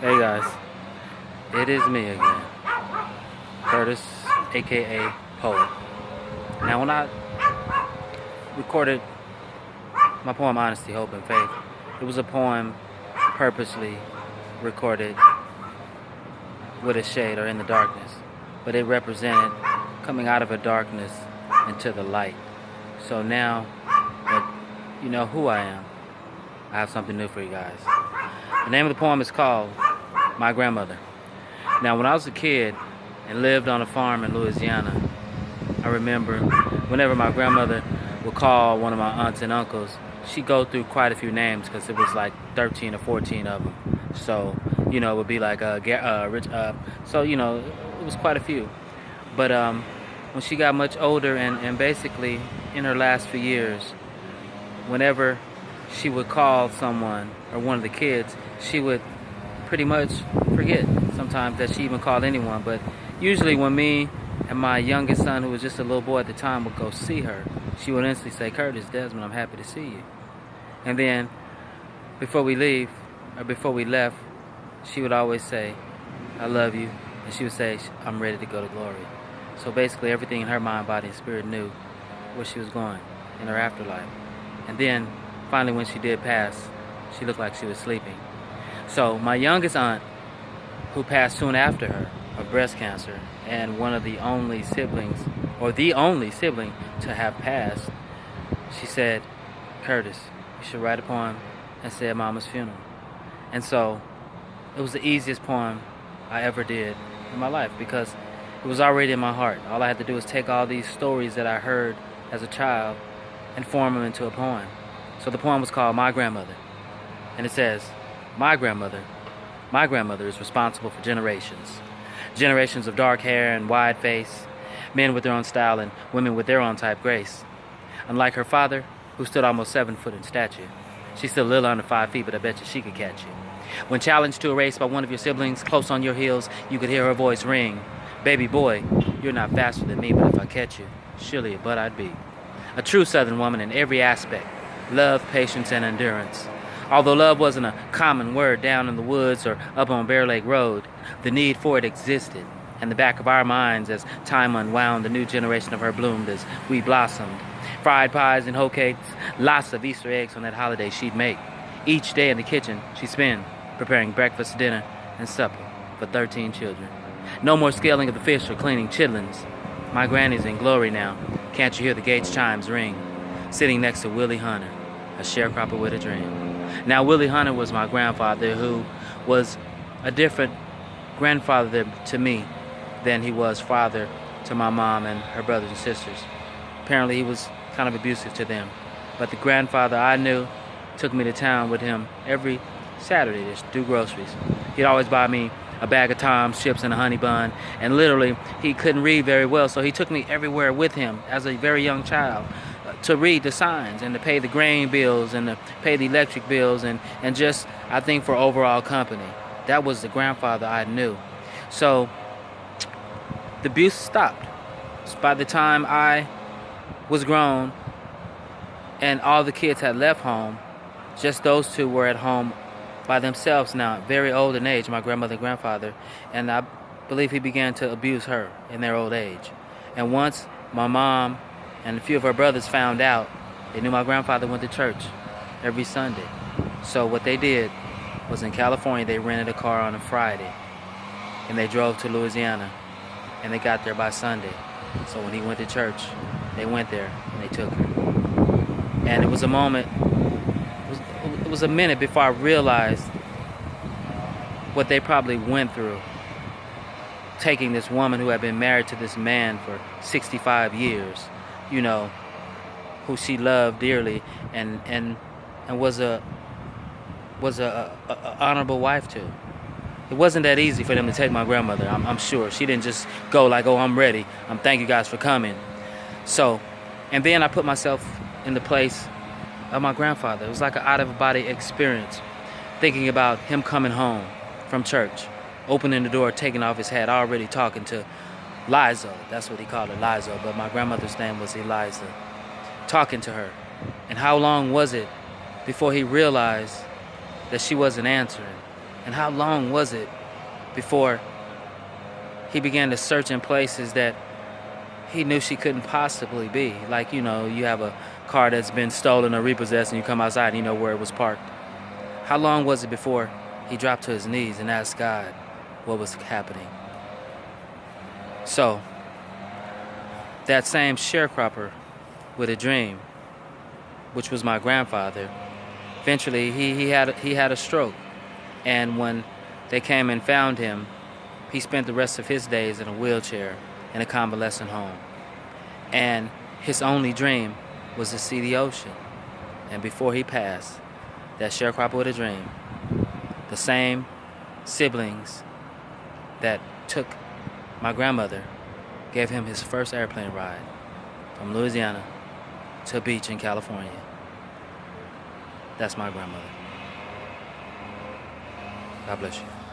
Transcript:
Hey guys, it is me again, Curtis, aka Poet. Now, when I recorded my poem Honesty, Hope, and Faith, it was a poem purposely recorded with a shade or in the darkness, but it represented coming out of a darkness into the light. So now that you know who I am, I have something new for you guys. The name of the poem is called My Grandmother. Now, when I was a kid and lived on a farm in Louisiana, I remember whenever my grandmother would call one of my aunts and uncles, she'd go through quite a few names because it was like 13 or 14 of them. So, it would be like Rich. So, it was quite a few. But when she got much older and basically in her last few years, whenever she would call someone or one of the kids, she would pretty much forget sometimes that she even called anyone. But usually when me and my youngest son, who was just a little boy at the time, would go see her, she would instantly say, "Curtis, Desmond, I'm happy to see you." And then before we left, she would always say, "I love you." And she would say, "I'm ready to go to glory." So basically everything in her mind, body, and spirit knew where she was going in her afterlife. And then finally when she did pass, she looked like she was sleeping. So my youngest aunt, who passed soon after her of breast cancer, and one of the only siblings, or the only sibling to have passed, she said, "Curtis, you should write a poem and say at Mama's funeral." And so it was the easiest poem I ever did in my life because it was already in my heart. All I had to do was take all these stories that I heard as a child and form them into a poem. So the poem was called My Grandmother. And it says, my grandmother is responsible for generations of dark hair and wide face, men with their own style and women with their own type grace. Unlike her father, who stood almost 7 foot in stature, she's still a little under 5 feet, but I bet you she could catch you. When challenged to a race by one of your siblings close on your heels, you could hear her voice ring, "Baby boy, you're not faster than me, but if I catch you, surely a butt I'd be." A true Southern woman in every aspect, love, patience, and endurance. Although love wasn't a common word down in the woods or up on Bear Lake Road, the need for it existed in the back of our minds as time unwound. The new generation of her bloomed as we blossomed. Fried pies and hoe cakes, lots of Easter eggs on that holiday she'd make. Each day in the kitchen she'd spend preparing breakfast, dinner, and supper for 13 children. No more scaling of the fish or cleaning chitlins. My granny's in glory now. Can't you hear the gates chimes ring? Sitting next to Willie Hunter, a sharecropper with a dream. Now, Willie Hunter was my grandfather, who was a different grandfather to me than he was father to my mom and her brothers and sisters. Apparently, he was kind of abusive to them. But the grandfather I knew took me to town with him every Saturday to do groceries. He'd always buy me a bag of Tom's chips and a honey bun, and literally he couldn't read very well, so he took me everywhere with him as a very young child to read the signs and to pay the grain bills and to pay the electric bills and just, I think, for overall company. That was the grandfather I knew. So the abuse stopped. By the time I was grown and all the kids had left home, just those two were at home by themselves now, very old in age, my grandmother and grandfather, and I believe he began to abuse her in their old age. And once my mom and a few of her brothers found out, they knew my grandfather went to church every Sunday. So what they did was, in California, they rented a car on a Friday and they drove to Louisiana and they got there by Sunday. So when he went to church, they went there and they took her. And it was a moment, it was a minute before I realized what they probably went through, taking this woman who had been married to this man for 65 years, who she loved dearly and was a honorable wife to. It wasn't that easy for them to take my grandmother, I'm sure. She didn't just go like, "Oh, I'm ready. Thank you guys for coming." So, and then I put myself in the place of my grandfather. It was like an out-of-body experience, thinking about him coming home from church, opening the door, taking off his hat, already talking to Liza. That's what he called her, Liza, but my grandmother's name was Eliza. Talking to her. And how long was it before he realized that she wasn't answering? And how long was it before he began to search in places that he knew she couldn't possibly be? Like, you know, you have a car that's been stolen or repossessed and you come outside and you know where it was parked. How long was it before he dropped to his knees and asked God what was happening? So, that same sharecropper with a dream, which was my grandfather, eventually he had a stroke. And when they came and found him, he spent the rest of his days in a wheelchair in a convalescent home. And his only dream was to see the ocean. And before he passed, that sharecropper with a dream, the same siblings that took my grandmother gave him his first airplane ride from Louisiana to a beach in California. That's my grandmother. God bless you.